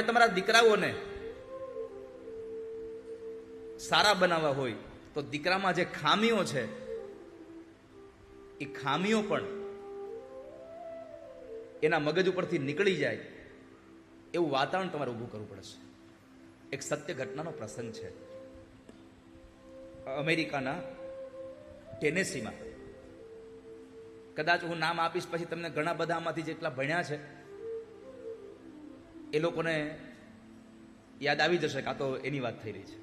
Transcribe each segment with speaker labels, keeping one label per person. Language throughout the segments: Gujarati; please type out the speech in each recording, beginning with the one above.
Speaker 1: તમારા દીકરાઓને સારા બનાવવા હોય તો દીકરામાં જે ખામીઓ છે એ ખામીઓ પણ એના મગજ ઉપરથી નીકળી જાય એવું વાતાવરણ તમારે ઊભું કરવું પડશે. એક સત્ય ઘટનાનો પ્રસંગ છે. અમેરિકાના ટેનેસીમાં, કદાચ હું નામ આપીશ પછી તમને ઘણા બધા આમાંથી જેટલા ભણ્યા છે એ લોકોને યાદ આવી જશે કે આ તો એની વાત થઈ રહી છે.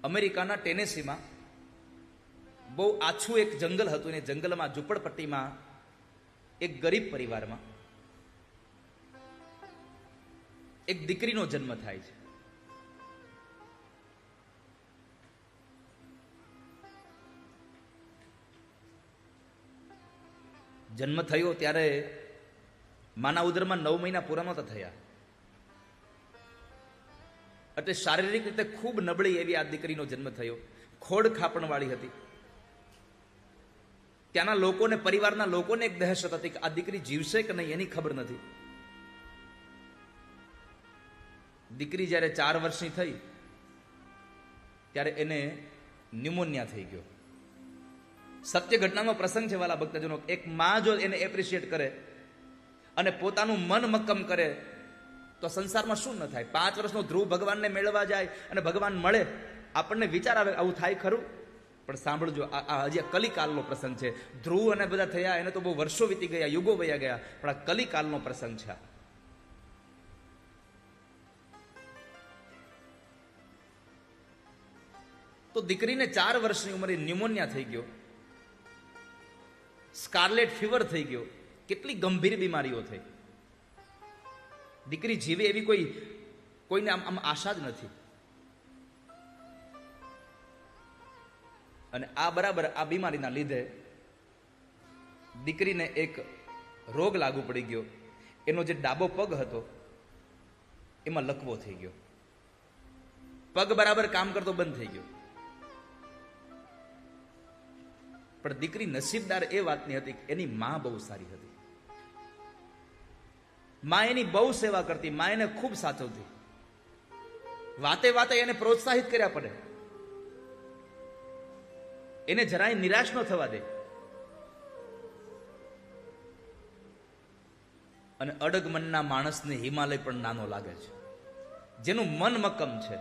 Speaker 1: અમેરિકાના ટેનેસીમાં બહુ આછું એક જંગલ હતું ને જંગલમાં ઝૂંપડપટ્ટીમાં એક ગરીબ પરિવારમાં એક દીકરીનો જન્મ થાય છે. જન્મ થયો ત્યારે માના ઉદરમાં 9 મહિના પૂરા નહોતા થયા, એટલે શારીરિક રીતે ખૂબ નબળી એવી આ દીકરીનો જન્મ થયો. ખોડ ખાપણ વાળી હતી. ત્યાંના લોકોને, પરિવારના લોકોને એક દહેશત હતી કે આ દીકરી જીવશે કે નહીં એની ખબર નથી. દીકરી જ્યારે 4 વર્ષની થઈ ત્યારે એને ન્યુમોનિયા થઈ ગયો. સત્ય ઘટનાનો પ્રસંગ છે વાલા ભક્તજનો. એક માં જો એને એપ્રિશિએટ કરે અને પોતાનું મન મક્કમ કરે તો સંસારમાં શું ન થાય. 5 વર્ષનો ધ્રુવ ભગવાનને મેળવવા જાય અને ભગવાન મળે, આપણને વિચાર આવે આવું થાય ખરું? પણ સાંભળજો, આ હજી કલિકાલનો પ્રસંગ છે. ધ્રુવ અને બધા થયા એને તો બહુ વર્ષો વીતી ગયા, યુગો વયા ગયા, પણ આ કલિકાલનો પ્રસંગ છે. તો દીકરીને 4 વર્ષની ઉંમરે ન્યુમોનિયા થઈ ગયો, સ્કાર્લેટ ફીવર થઈ ગયો, કેટલી ગંભીર બીમારીઓ થઈ. દીકરી જીવે એવી કોઈને આમ આશા જ નથી. અને આ બરાબર આ બીમારીના લીધે દીકરીને એક રોગ લાગુ પડી ગયો. એનો જે ડાબો પગ હતો એમાં લકવો થઈ ગયો. પગ બરાબર કામ કરતો બંધ થઈ ગયો. પણ દીકરી નસીબદાર એ વાતની હતી કે એની માં બહુ સારી હતી. માં એની બહુ સેવા કરતી, માં એને ખૂબ સાચવતી. વાતે વાતે એને પ્રોત્સાહિત કર્યા પડે, એને જરાય નિરાશ ન થવા દે. અને અડગ મનના માણસને હિમાલય પણ નાનો લાગે છે. જેનું મન મક્કમ છે,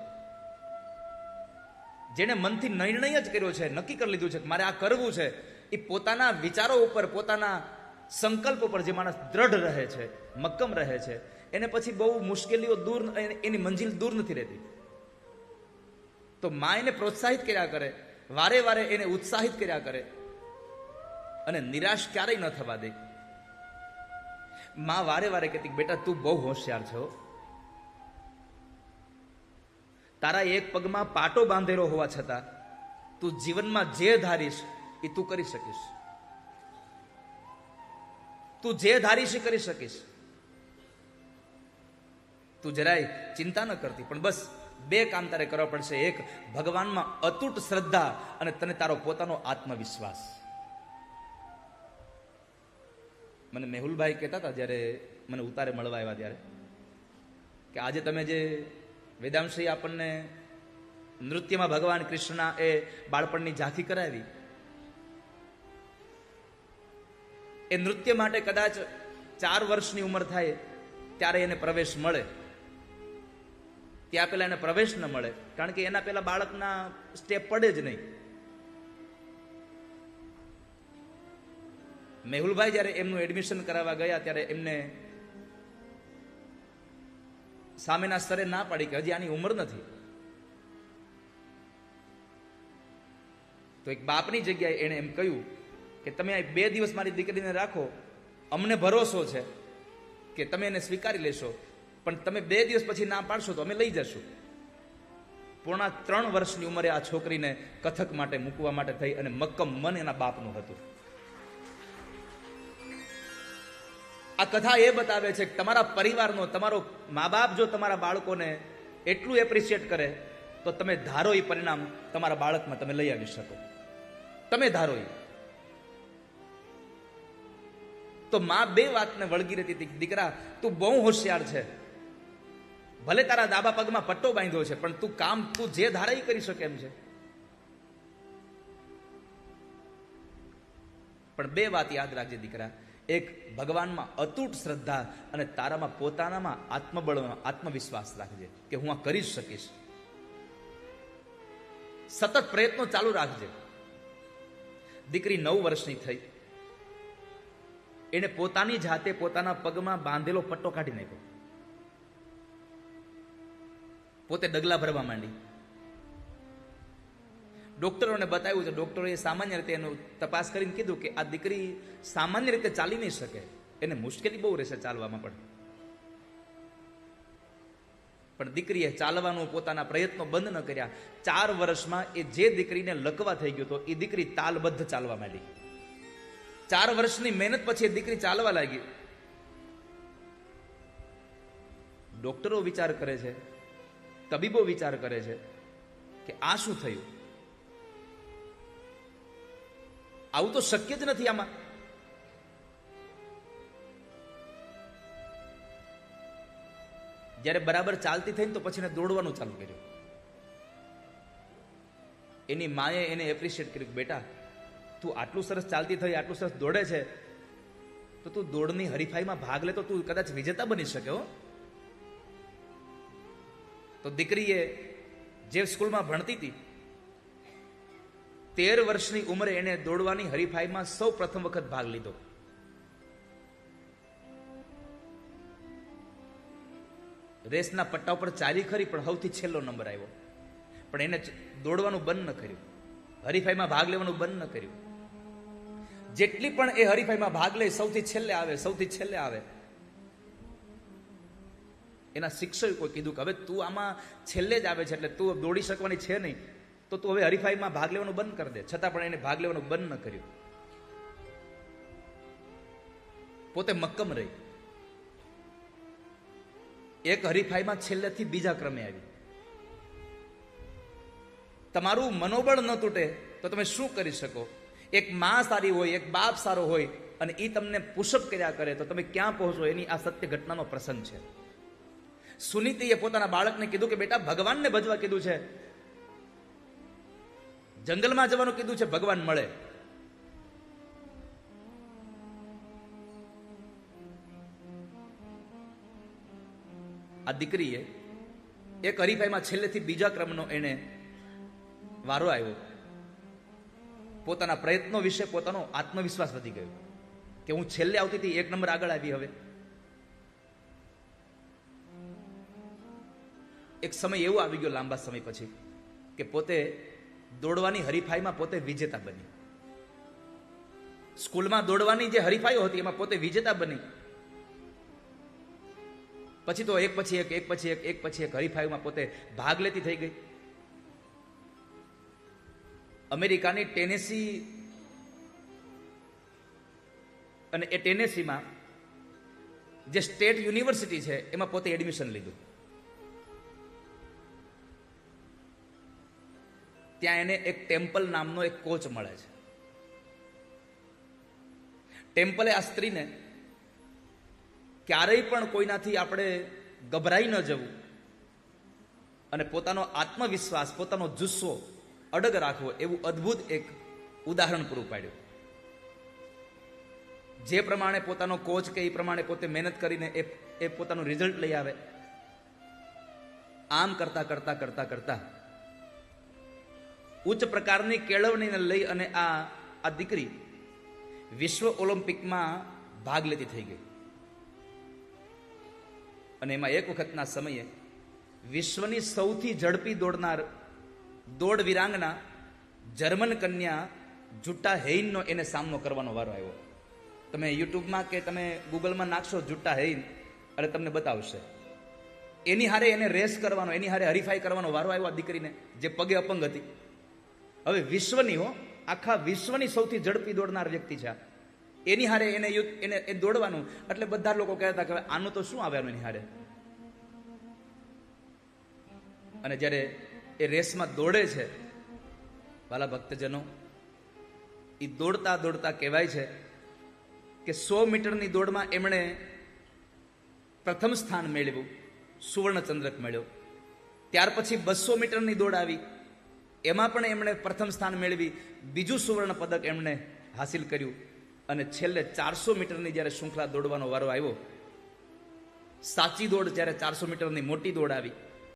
Speaker 1: જેને મનથી નિર્ણય જ કર્યો છે, નક્કી કરી લીધું છે કે મારે આ કરવું છે, એ પોતાના વિચારો ઉપર, પોતાના સંકલ્પ ઉપર જે માણસ દ્રઢ રહે છે, મક્કમ રહે છે, એને પછી બહુ મુશ્કેલીઓ દૂર, એની મંજિલ દૂર નથી રહેતી. તો માં એને પ્રોત્સાહિત કર્યા કરે, વારે વારે એને ઉત્સાહિત કર્યા કરે અને નિરાશ ક્યારેય ન થવા દે. માં વારે વારે કહેતી, બેટા તું બહુ હોશિયાર છો, તારા એક પગમાં પાટો બાંધેલો હોવા છતાં તું જીવનમાં જે ધારીશ એ તું કરી શકીશ. તું જે ધારીશ એ કરી શકીશ. તું જરાય ચિંતા ન કરતી, પણ બસ 2 કામ તારે કરવા પડશે. એક, ભગવાનમાં અતૂટ શ્રદ્ધા અને તને તારો પોતાનો આત્મવિશ્વાસ. મને મેહુલભાઈ કહેતા હતા જ્યારે મને ઉતારે મળવા આવ્યા ત્યારે, કે આજે તમે જે વેદાંશી આપણને નૃત્યમાં ભગવાન કૃષ્ણના એ બાળપણની ઝાંખી કરાવી, એ નૃત્ય માટે કદાચ 4 વર્ષની ઉંમર થાય ત્યારે એને પ્રવેશ મળે. ત્યાં પેલા એને પ્રવેશ ન મળે, કારણ કે એના પેલા બાળકના સ્ટેપ પડે જ નહીં. મેહુલભાઈ જ્યારે એમનું એડમિશન કરાવવા ગયા ત્યારે એમને સામેના સ્તરે ના પાડી કે હજી આની ઉંમર નથી. તો એક બાપની જગ્યાએ એણે એમ કહ્યું કે તમે આ 2 દિવસ મારી દીકરીને રાખો, અમને ભરોસો છે કે તમે એને સ્વીકારી લેશો, પણ તમે 2 દિવસ પછી ના પાડશો તો અમે લઈ જશું. પૂર્ણ 3 વર્ષની ઉંમરે આ છોકરીને કથક માટે મૂકવા માટે થઈ અને મક્કમ મન એના બાપનું હતું. આ કથા એ બતાવે છે કે તમારા પરિવારનો, તમારો મા બાપ જો તમારા બાળકોને એટલું એપ્રિશિએટ કરે તો તમે ધારો એ પરિણામ તમારા બાળકમાં તમે લઈ આવી શકો. તમે ધારો એ. તો માં બે વાતને વળગી રહેતી હતી, દીકરા તું બહુ હોશિયાર છે, ભલે તારા ડાબા પગમાં પટ્ટો બાંધ્યો છે, પણ તું કામ તું જે ધારે કરી શકે એમ છે. પણ બે વાત યાદ રાખજે દીકરા, એક ભગવાનમાં અતૂટ શ્રદ્ધા અને તારામાં પોતાનામાં આત્મબળનો આત્મવિશ્વાસ રાખજે કે હું આ કરી શકીશ. સતત પ્રયત્નો ચાલુ રાખજે. દીકરી 9 વર્ષની થઈ, એને પોતાની જાતે પોતાના પગમાં બાંધેલો પટ્ટો કાઢી નાખ્યો, પોતે ડગલા ભરવા માંડી. ડોક્ટરોને બતાવ્યું છે, ડોક્ટરોએ સામાન્ય રીતે એનું તપાસ કરીને કીધું કે આ દીકરી સામાન્ય રીતે ચાલી નહીં શકે, એને મુશ્કેલી બહુ રહેશે ચાલવામાં. પણ દીકરીએ ચાલવાનું પોતાના પ્રયત્નો બંધ ન કર્યા. 4 વર્ષમાં એ જે દીકરીને લકવા થઈ ગયો હતો એ દીકરી તાલબદ્ધ ચાલવા માંડી. 4 વર્ષની મહેનત પછી એ દીકરી ચાલવા લાગી. ડોક્ટરો વિચાર કરે છે, તબીબો વિચાર કરે છે કે આ શું થયું, આવું તો શક્ય જ નથી. આમાં જ્યારે બરાબર ચાલતી થઈ ને તો પછી એને દોડવાનું ચાલુ કર્યું. એની માએ એને એપ્રિશિએટ કર્યું, બેટા તું આટલું સરસ ચાલતી થઈ, આટલું સરસ દોડે છે, તો તું દોડની હરીફાઈમાં ભાગ લે તો તું કદાચ વિજેતા બની શકે. હો, તો દીકરીએ જે સ્કૂલમાં ભણતી હતી 13 વર્ષની ઉંમરે એને દોડવાની હરીફાઈમાં સૌ પ્રથમ વખત ભાગ લીધો. રેસના પટ્ટા ઉપર ચાલી ખરી, પણ સૌથી છેલ્લો નંબર આવ્યો. પણ એને દોડવાનું બંધ ન કર્યું, હરીફાઈમાં ભાગ લેવાનું બંધ ન કર્યું. જેટલી પણ એ હરીફાઈમાં ભાગ લે સૌથી છેલ્લે આવે, સૌથી છેલ્લે આવે. એના શિક્ષકોએ કીધું કે હવે તું આમાં છેલ્લે જ આવે છે, એટલે તું દોડી શકવાની છે નહીં, તો તું હવે હરીફાઈમાં ભાગ લેવાનું બંધ કરી દે. છતાં પણ એને ભાગ લેવાનું બંધ ન કર્યું. પોતે મક્કમ રહી. એક હરીફાઈમાં છેલ્લેથી બીજા ક્રમે આવી. તમારું મનોબળ ન તૂટે તો તમે શું કરી શકો? એક માં સારી હોય, એક બાપ સારો હોય અને એ તમને પુશઅપ કર્યા કરે તો તમે ક્યાં પહોંચો, એની આ સત્ય ઘટનાનો પ્રસંગ છે. સુનીતિએ પોતાના બાળકને કીધું કે બેટા ભગવાનને ભજવા કીધું છે, જંગલમાં જવાનું કીધું છે, ભગવાન મળે. આ દીકરીએ એક હરીફાઈમાં છેલ્લેથી બીજા ક્રમનો એને વારો આવ્યો. પોતાના પ્રયત્નો વિશે પોતાનો આત્મવિશ્વાસ વધી ગયો કે હું છેલ્લે આવતી હતી, 1 નંબર આગળ આવી. હવે એક સમય એવો આવી ગયો લાંબા સમય પછી કે પોતે દોડવાની હરીફાઈમાં પોતે વિજેતા બની. સ્કૂલમાં દોડવાની જે હરીફાઈઓ હતી એમાં પોતે વિજેતા બની. પછી તો એક પછી એક હરીફાઈમાં પોતે ભાગ લેતી થઈ ગઈ. અમેરિકાની ટેનેસી, અને એ ટેનેસીમાં જે સ્ટેટ યુનિવર્સિટી છે એમાં પોતે એડમિશન લીધું. ત્યાં એને એક ટેમ્પલ નામનો એક કોચ મળે છે. ટેમ્પલે આ સ્ત્રીને ક્યારેય પણ કોઈનાથી આપણે ગભરાઈ ન જવું અને પોતાનો આત્મવિશ્વાસ, પોતાનો જુસ્સો અડગ રાખવો, એવું અદ્ભુત એક ઉદાહરણ પૂરું પાડ્યું. જે પ્રમાણે પોતાનો કોચ કે એ પ્રમાણે પોતે મહેનત કરીને એ પોતાનું રિઝલ્ટ લઈ આવે. આમ કરતા કરતા કરતા કરતા ઉચ્ચ પ્રકારની કેળવણીને લઈ અને આ દીકરી વિશ્વ ઓલિમ્પિકમાં ભાગ લેતી થઈ ગઈ. અને એમાં એક વખતના સમયે વિશ્વની સૌથી ઝડપી દોડ વિરાંગના જર્મન કન્યા જુટ્ટા હેઇનનો એને સામનો કરવાનો વારો આવ્યો. તમે યુટ્યુબમાં કે તમે ગૂગલમાં નાખશો જુટ્ટા હેઇન અને તમને બતાવશે. એની હારે એને રેસ કરવાનો, એની હારે હરીફાઈ કરવાનો વારો આવ્યો આ દીકરીને, જે પગે અપંગ હતી. હવે વિશ્વની આખા વિશ્વની સૌથી ઝડપી દોડનાર વ્યક્તિ છે, એની હારે એને દોડવાનું. એટલે બધા લોકો કહેતા કે આનું તો શું આવે એની હારે. અને જ્યારે એ રેસમાં દોડે છે, વાલા ભક્તજનો, એ દોડતા દોડતા કહેવાય છે કે 100 મીટરની દોડમાં એમણે પ્રથમ સ્થાન મેળવ્યું, સુવર્ણચંદ્રક મળ્યો. ત્યાર પછી 200 મીટરની દોડ આવી, એમાં પણ એમણે પ્રથમ સ્થાન મેળવી, બીજું સુવર્ણ પદક એમણે હાસિલ કર્યું. અને છેલ્લે 400 મીટરની જ્યારે શૃંખલા દોડવાનો વારો આવ્યો, સાચી દોડ જ્યારે 400 મીટરની મોટી દોડ આવી,